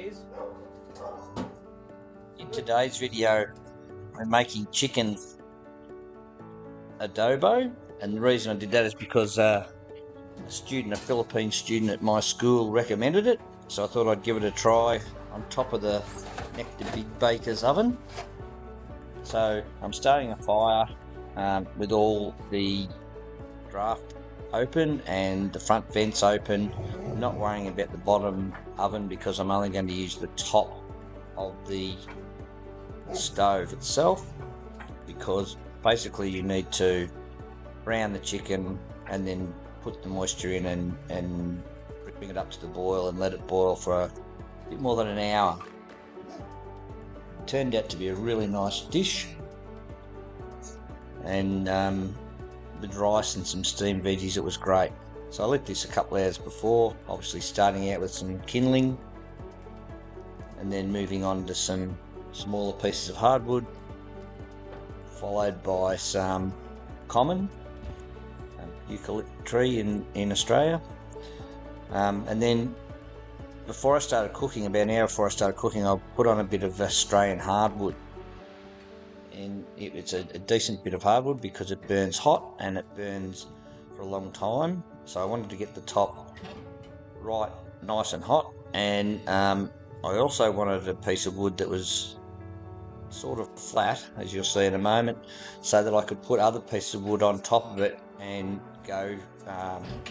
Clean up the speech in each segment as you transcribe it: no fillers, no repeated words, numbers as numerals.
guys. In today's video, we're making chicken adobo, and the reason I did that is because a Philippine student at my school recommended it, so I thought I'd give it a try on top of the Nectar Big Baker's oven. So I'm starting a fire with all the draft open and the front vents open. I'm not worrying about the bottom oven because I'm only going to use the top of the stove itself, because basically you need to brown the chicken and then put the moisture in and bring it up to the boil and let it boil for a bit more than an hour. It turned out to be a really nice dish, and with rice and some steamed veggies, it was great. So I lit this a couple of hours before, obviously starting out with some kindling and then moving on to some smaller pieces of hardwood, followed by some common eucalypt tree in Australia. And then before I started cooking, about an hour before I started cooking, I put on a bit of Australian hardwood. And it's a decent bit of hardwood because it burns hot and it burns for a long time. So I wanted to get the top right nice and hot, and I also wanted a piece of wood that was sort of flat, as you'll see in a moment, so that I could put other pieces of wood on top of it and go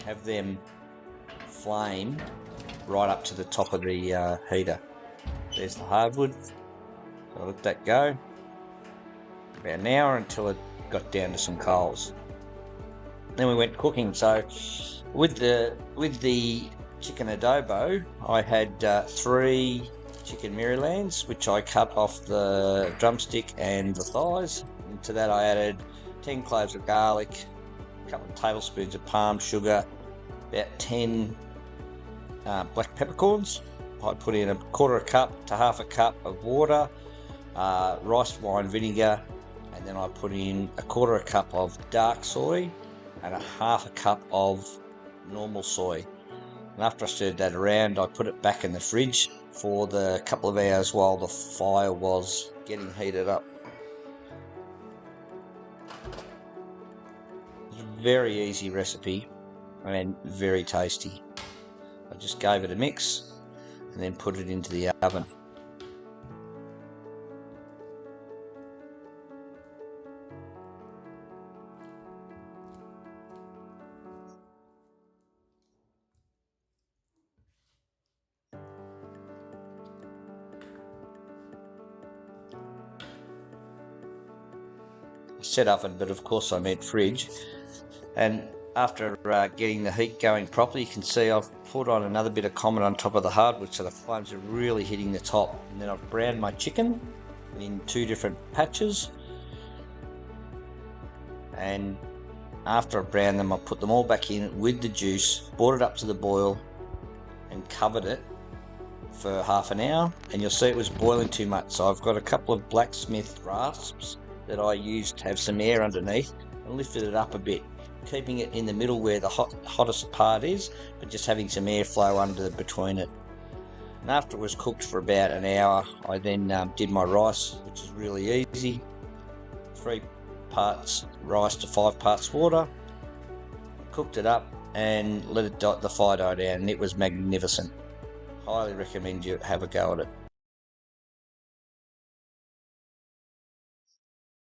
have them flame right up to the top of the heater. There's the hardwood. So I let that go about an hour until it got down to some coals. Then we went cooking. So with the chicken adobo, I had 3 chicken Marylands, which I cut off the drumstick and the thighs. And to that I added 10 cloves of garlic, a couple of tablespoons of palm sugar, about 10 black peppercorns. I put in a quarter a cup to half a cup of water, rice wine vinegar, and then I put in a quarter a cup of dark soy and a half a cup of normal soy. And after I stirred that around, I put it back in the fridge for the couple of hours while the fire was getting heated up. It's a very easy recipe and very tasty. I just gave it a mix and then put it into the oven. Set oven, but of course I meant fridge. And after getting the heat going properly, you can see I've put on another bit of common on top of the hardwood, so the flames are really hitting the top. And then I've browned my chicken in 2 different patches, and after I browned them, I put them all back in with the juice, brought it up to the boil and covered it for half an hour. And you'll see it was boiling too much, so I've got a couple of blacksmith rasps that I used to have some air underneath and lifted it up a bit, keeping it in the middle where the hottest part is, but just having some airflow between it. And after it was cooked for about an hour, I then did my rice, which is really easy. 3 parts rice to 5 parts water. Cooked it up and let it the fire die down, and it was magnificent. Highly recommend you have a go at it.